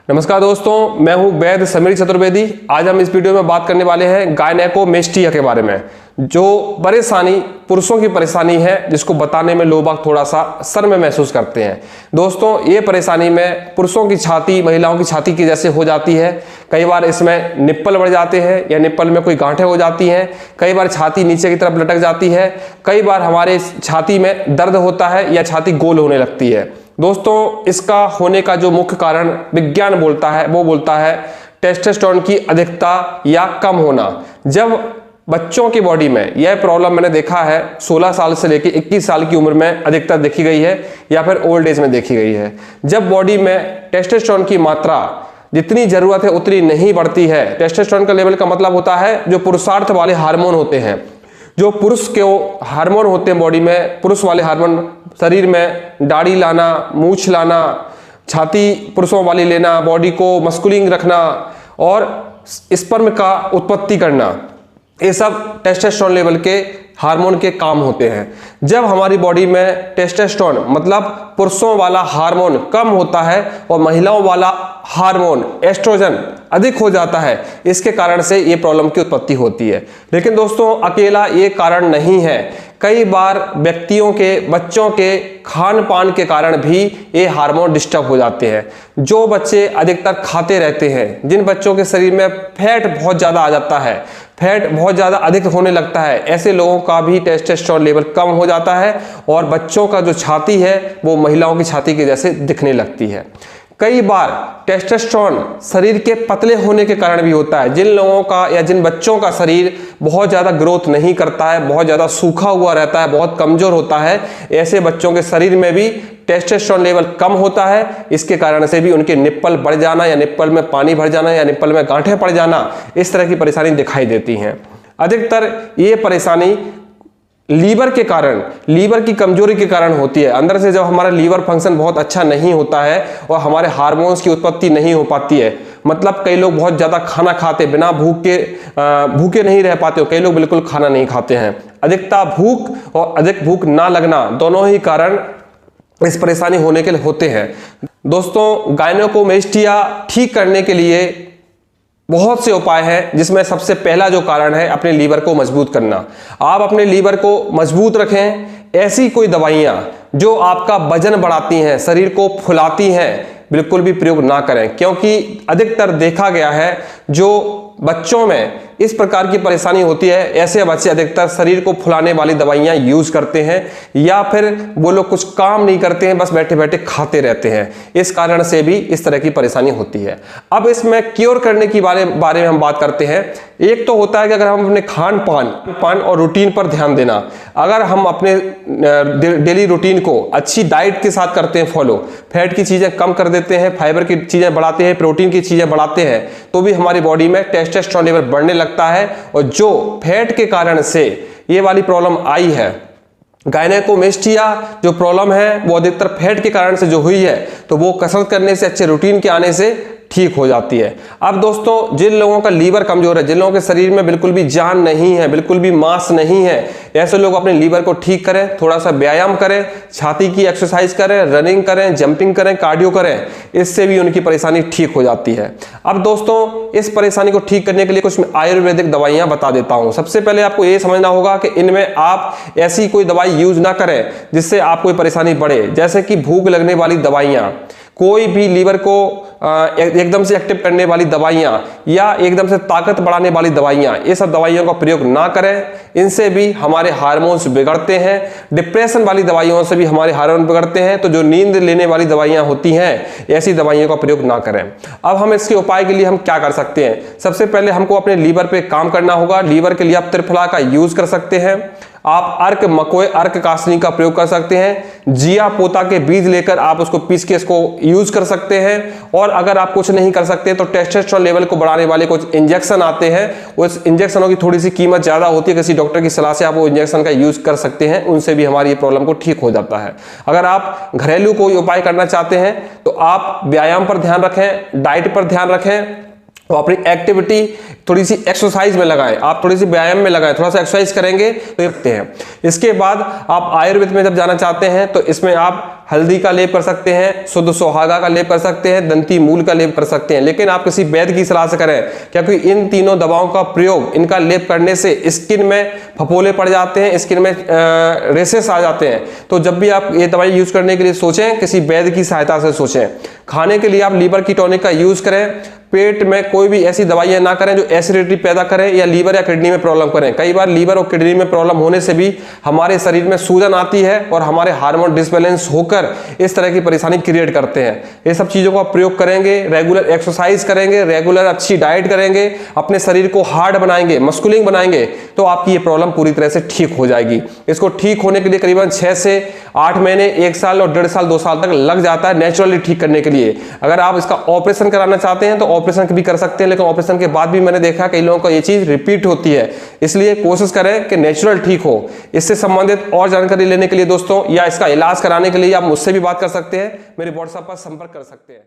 नमस्कार दोस्तों, मैं हूं वैद्य समीर चतुर्वेदी। आज हम इस वीडियो में बात करने वाले हैं गायनेकोमेस्टिया के बारे में, जो परेशानी पुरुषों की परेशानी है, जिसको बताने में लोग बाग थोड़ा सा शर्म महसूस करते हैं। दोस्तों, ये परेशानी में पुरुषों की छाती महिलाओं की छाती की जैसे हो जाती है। कई बार इसमें निप्पल बढ़ जाते हैं या निप्पल में कोई गांठें हो जाती हैं। कई बार छाती नीचे की तरफ लटक जाती है। कई बार हमारे छाती में दर्द होता है या छाती गोल होने लगती है। दोस्तों, इसका होने का जो मुख्य कारण विज्ञान बोलता है, वो बोलता है टेस्टोस्टेरोन की अधिकता या कम होना। जब बच्चों की बॉडी में यह प्रॉब्लम मैंने देखा है 16 साल से लेकर 21 साल की उम्र में अधिकतर देखी गई है या फिर ओल्ड एज में देखी गई है। जब बॉडी में टेस्टोस्टेरोन की मात्रा जितनी जरूरत है उतनी नहीं बढ़ती है। टेस्टोस्टेरोन का लेवल का मतलब होता है जो पुरुषार्थ वाले हार्मोन होते हैं, जो पुरुष के हार्मोन होते हैं बॉडी में, पुरुष वाले हार्मोन, शरीर में दाढ़ी लाना, मूछ लाना, छाती पुरुषों वाली लेना, बॉडी को मस्कुलिंग रखना और स्पर्म का उत्पत्ति करना, ये सब टेस्टोस्टेरोन लेवल के हार्मोन के काम होते हैं। जब हमारी बॉडी में टेस्टोस्टेरोन मतलब पुरुषों वाला हार्मोन कम होता है और महिलाओं वाला हार्मोन एस्ट्रोजन अधिक हो जाता है, इसके कारण से ये प्रॉब्लम की उत्पत्ति होती है। लेकिन दोस्तों, अकेला ये कारण नहीं है। कई बार व्यक्तियों के, बच्चों के खान पान के कारण भी ये हार्मोन डिस्टर्ब हो जाते हैं। जो बच्चे अधिकतर खाते रहते हैं, जिन बच्चों के शरीर में फैट बहुत ज़्यादा आ जाता है, फैट बहुत ज़्यादा अधिक होने लगता है, ऐसे लोगों का भी टेस्टोस्टेरोन लेवल कम हो जाता है और बच्चों का जो छाती है वो महिलाओं की छाती के जैसे दिखने लगती है। कई बार टेस्टोस्टेरोन शरीर के पतले होने के कारण भी होता है। जिन लोगों का या जिन बच्चों का शरीर बहुत ज़्यादा ग्रोथ नहीं करता है, बहुत ज़्यादा सूखा हुआ रहता है, बहुत कमज़ोर होता है, ऐसे बच्चों के शरीर में भी टेस्टोस्टेरोन लेवल कम होता है। इसके कारण से भी उनके निप्पल बढ़ जाना या निप्पल में पानी भर जाना या निप्पल में गांठें पड़ जाना, इस तरह की परेशानी दिखाई देती हैं। अधिकतर ये परेशानी लीवर के कारण, लीवर की कमजोरी के कारण होती है। अंदर से जब हमारा लीवर फंक्शन बहुत अच्छा नहीं होता है और हमारे हार्मोन्स की उत्पत्ति नहीं हो पाती है, मतलब कई लोग बहुत ज़्यादा खाना खाते, बिना भूखे नहीं रह पाते हो, कई लोग बिल्कुल खाना नहीं खाते हैं। अधिकता भूख और अधिक भूख ना लगना, दोनों ही कारण इस परेशानी होने के लिए होते हैं। दोस्तों, गायनेकोमेस्टिया ठीक करने के लिए बहुत से उपाय हैं, जिसमें सबसे पहला जो कारण है अपने लीवर को मजबूत करना। आप अपने लीवर को मजबूत रखें। ऐसी कोई दवाइयां जो आपका वजन बढ़ाती हैं, शरीर को फुलाती हैं, बिल्कुल भी प्रयोग ना करें, क्योंकि अधिकतर देखा गया है जो बच्चों में इस प्रकार की परेशानी होती है, ऐसे बच्चे अधिकतर शरीर को फुलाने वाली दवाइयां यूज करते हैं या फिर वो लोग कुछ काम नहीं करते हैं, बस बैठे बैठे खाते रहते हैं। इस कारण से भी इस तरह की परेशानी होती है। अब इसमें क्योर करने की बारे में हम बात करते हैं। एक तो होता है कि अगर हम अपने खान पान और रूटीन पर ध्यान देना, अगर हम अपने डेली रूटीन को अच्छी डाइट के साथ करते हैं फॉलो, फैट की चीजें कम कर देते हैं, फाइबर की चीजें बढ़ाते हैं, प्रोटीन की चीजें बढ़ाते हैं, तो भी हमारी बॉडी में टेस्टोस्टेरोन लेवल बढ़ने लगता है। और जो फैट के कारण से ये वाली प्रॉब्लम आई है, गायनेकोमेस्टिया जो प्रॉब्लम है वो अधिकतर फैट के कारण से जो हुई है, तो वो कसरत करने से, अच्छे रूटीन के आने से ठीक हो जाती है। अब दोस्तों, जिन लोगों का लीवर कमजोर है, जिन लोगों के शरीर में बिल्कुल भी जान नहीं है, बिल्कुल भी मांस नहीं है, ऐसे लोग अपने लीवर को ठीक करें। थोड़ा सा व्यायाम करें, छाती की एक्सरसाइज करें, रनिंग करें, जंपिंग करें, कार्डियो करें, इससे भी उनकी परेशानी ठीक हो जाती है। अब दोस्तों, इस परेशानी को ठीक करने के लिए कुछ आयुर्वेदिक दवाइयां बता देता हूं। सबसे पहले आपको ये समझना होगा कि इनमें आप ऐसी कोई दवाई यूज ना करें जिससे आपको कोई परेशानी बढ़े। जैसे कि भूख लगने वाली दवाइयां, कोई भी लीवर को एकदम से एक्टिव करने वाली दवाइयां या एकदम से ताकत बढ़ाने वाली दवाइयां, ये सब दवाइयों का प्रयोग ना करें। इनसे भी हमारे हार्मोन्स बिगड़ते हैं। डिप्रेशन वाली दवाइयों से भी हमारे हार्मोन बिगड़ते हैं। तो जो नींद लेने वाली दवाइयां होती हैं, ऐसी दवाइयों का प्रयोग ना करें। अब हम इसके उपाय के लिए हम क्या कर सकते हैं? सबसे पहले हमको अपने लीवर पे काम करना होगा। लीवर के लिए आप त्रिफला का यूज कर सकते हैं। आप अर्क मकोए, अर्क कासनी का प्रयोग कर सकते हैं। जिया पोता के बीज लेकर आप उसको पीस के इसको यूज कर सकते हैं। और अगर आप कुछ नहीं कर सकते तो टेस्टोस्टेरोन लेवल को बढ़ाने वाले कुछ इंजेक्शन आते हैं। उस इंजेक्शनों की थोड़ी सी कीमत ज्यादा होती है, किसी डॉक्टर की सलाह से आप वो इंजेक्शन का यूज कर सकते हैं, उनसे भी हमारी प्रॉब्लम को ठीक हो जाता है। अगर आप घरेलू कोई उपाय करना चाहते हैं तो आप व्यायाम पर ध्यान रखें, डाइट पर ध्यान रखें, तो अपनी एक्टिविटी थोड़ी सी एक्सरसाइज में लगाएं, आप थोड़ी सी व्यायाम में लगाएं, थोड़ा सा एक्सरसाइज करेंगे तो ये हैं। इसके बाद आप आयुर्वेद में जब जाना चाहते हैं तो इसमें आप हल्दी का लेप कर सकते हैं, शुद्ध सुहागा का लेप कर सकते हैं, दंती मूल का लेप कर सकते हैं, लेकिन आप किसी वैद्य की सलाह से करें, क्योंकि इन तीनों दवाओं का प्रयोग, इनका लेप करने से स्किन में फफोले पड़ जाते हैं, स्किन में रेसेस आ जाते हैं। तो जब भी आप ये दवाई यूज करने के लिए सोचें, किसी वैद्य की सहायता से सोचें। खाने के लिए आप लीवर की टॉनिक का यूज करें। पेट में कोई भी ऐसी दवाइयां ना करें जो एसिडिटी पैदा करें या लीवर या किडनी में प्रॉब्लम करें। कई बार लीवर और किडनी में प्रॉब्लम होने से भी हमारे शरीर में सूजन आती है और हमारे हार्मोन डिसबैलेंस होकर इस तरह की परेशानी क्रिएट करते हैं। ये सब चीजों का प्रयोग करेंगे, रेगुलर एक्सरसाइज करेंगे, रेगुलर अच्छी डाइट करेंगे, अपने शरीर को हार्ड बनाएंगे, मस्कुलिंग बनाएंगे, तो आपकी ये प्रॉब्लम पूरी तरह से ठीक हो जाएगी। इसको ठीक होने के लिए करीबन 6 से 8 महीने, 1 साल और 1.5 साल 2 साल तक लग जाता है नेचुरली ठीक करने के लिए। अगर आप इसका ऑपरेशन कराना चाहते हैं तो ऑपरेशन भी कर सकते हैं, लेकिन ऑपरेशन के बाद भी मैंने देखा कई लोगों को ये चीज रिपीट होती है। इसलिए कोशिश करें कि नेचुरल ठीक हो। इससे संबंधित और जानकारी लेने के लिए दोस्तों, या इसका इलाज कराने के लिए आप मुझसे भी बात कर सकते हैं, मेरे व्हाट्सएप पर संपर्क कर सकते हैं।